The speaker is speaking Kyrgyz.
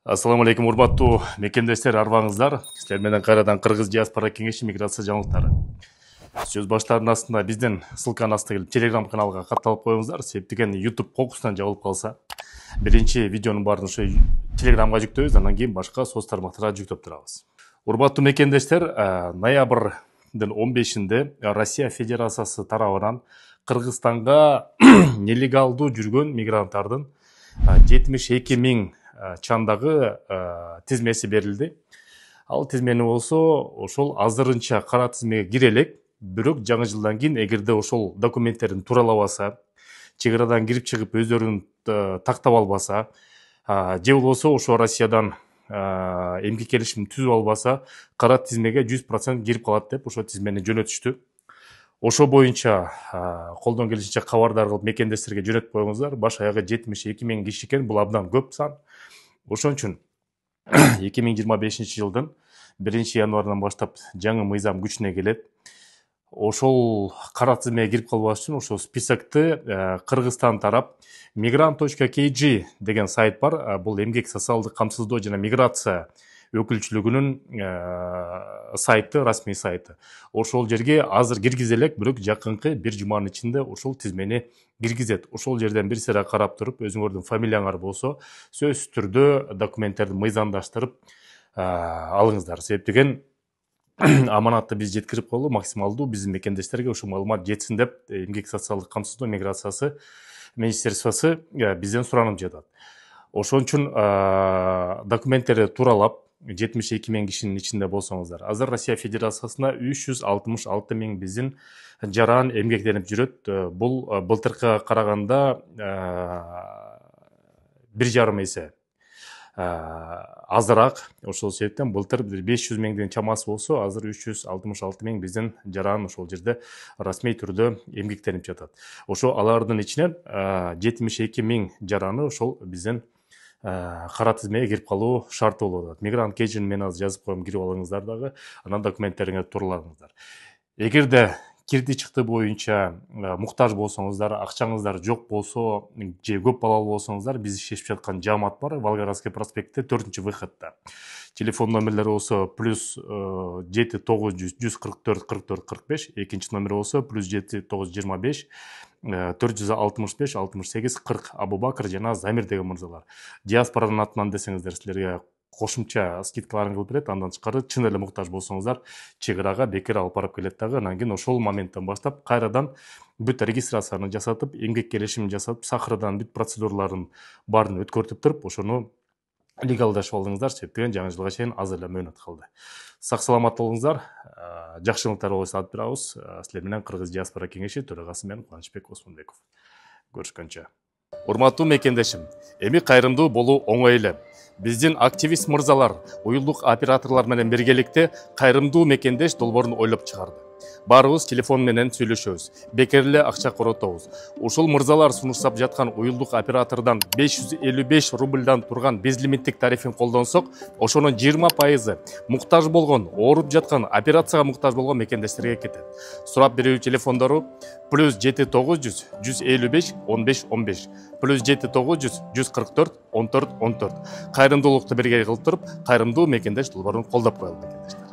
Ассаламу алейкум, урматтуу мекендештер, арбаңыздар. Силер менен кайрадан Кыргыз диаспора кеңеши миграция жаңылыктары. Сөз баштарынын астында биздин ссылканын астына келип Telegram каналга катталып коюңуздар. Себеп деген YouTube кокусунан жабылып калса, биринчи видеонун баарын ошо Telegramга жүктөйбүз, андан кийин башка соц тармактарга жүктөп турабыз. Урматтуу мекендештер, ноябрдын 15-inde Россия Федерациясы тарабынан Кыргызстанга нелегалдуу жүргөн мигранттардын 72 миң чандагы тизмеси берилди. Ал тизмени болсо ошол азырынча кара тизмеге кире элек, бирок жаңы жылдан кийин эгерде ошол документтерин туралабаса, чек арадан кирип чыгып өздөрүн тактап албаса, же болбосо ошо Россиядан эмгек келишим түзүп албаса, кара тизмеге 100% кирип калат деп ошо тизмени жөнөтүштү. Ошо боюнча колдон келишинче кабардар кылып мекендештерге жөнөтүп коюңуздар. Баш аягы 72 миң киши экен, бул абдан көп сан. Ошон үчүн 2025-жылдын 1-январынан баштап жаңы мыйзам күчүнө келет. Ошол кара тизмеге кирип калбаш үчүн ошол списокты Кыргызстан тарап migrant.kg деген сайт бар. Бул эмгек социалдык камсыздоо жана миграция өкүлчүлүгүнүн сайты, расмий сайты. Ошол жерге азыр киргизе элек, бирок жакынкы бир жуманын ичинде ошол тизмени киргизет. Ошол жерден бир сыйра карап туруп, өзүңөрдүн фамилияңар болсо, сөзсүз түрдө документтерди мыйзамдаштырып алыңыздар. Себеп деген аманатты биз жеткирип коелу, максималдуу биздин мекендештерге ушул маалымат жетсин деп эмгек социалдык камсыздоо миграциясы министерствосы бизден суранып жатат. Ошон үчүн документтерди туралап 72 миң кишинин ичинде болсоңуздар. Азыр Россия Федерациясына 366 миң биздин жаран эмгектенип жүрөт. Бул былтыркыга караганда 1,5 эсе азыраак. Ошол себептен былтыр 500 миңдин чамасы болсо, азыр 366 миң биздин жаран ошол жерде расмий түрдө эмгектенип жатат. Ошо алардын ичинен 72 миң жараны ошол биздин кара тизмеге кирип калуу шарты болуп атат. Мигрант кежин мен азыр жазып коем, кирип алыңыздар дагы, анан документтериңерди тууралаңыздар. Эгерде кирди чыкты боюнча муктаж болсоңуздар, акчаңыздар жок болсо, же көп балалуу болсоңуздар, биз иштешип жаткан жаамат бар, Волгоградский проспектте 4-выходто. Телефон номерлери болсо +7 900 144 44 45, экинчи номер болсо +7 925 465 68 40. Абубакыр жана Замир деген мырзалар. Диаспоранын атынан десеңиздер, силерге кошумча скидкаларын кылып берет. Андан тышкары чын эле муктаж болсоңуздар, чек арага бекер алып барып келет дагы. Анан кийин ошол моменттен баштап кайрадан бүт регистрацияны жасатып, эмгек келишимин жасатып, сахардан бүт процедураларын баарын өткөртүп туруп, ошону легалдашып алдыңыздар. Себеп деген жаңы жылга чейин аз эле мөөнөт калды. Сак саламат болуңуздар. Жакшылыктар болсо айтып турабыз. Силер менен Кыргыз диаспора кеңеши төрагасы мен Кубанычбек Осмонбеков. Көрүшкөнчө. Урматтуу мекендешим, эми кайрымдуу болуу оңой эле. Биздин активист мырзалар, уюлдук операторлор менен биргеликте кайрымдуу мекендеш долбоорун ойлоп чыгарды. Баарыбыз телефон менен сүйлөшөбүз, бекер эле акча коротобуз. Ушул мырзалар сунуштап жаткан уюлдук оператордон 555 рубльдан турган безлимиттик тарифин колдонсок, ошонун 20% муктаж болгон, ооруп жаткан, операцияга муктаж болгон мекендештерге кетет. Сурап берүү телефондору +7 900 155 15 15, +7 900 144 14 14. Кайрымдуулукту бирге кылып туруп, кайрымдуу мекендеш долбоорун колдоп коелу мекендештер.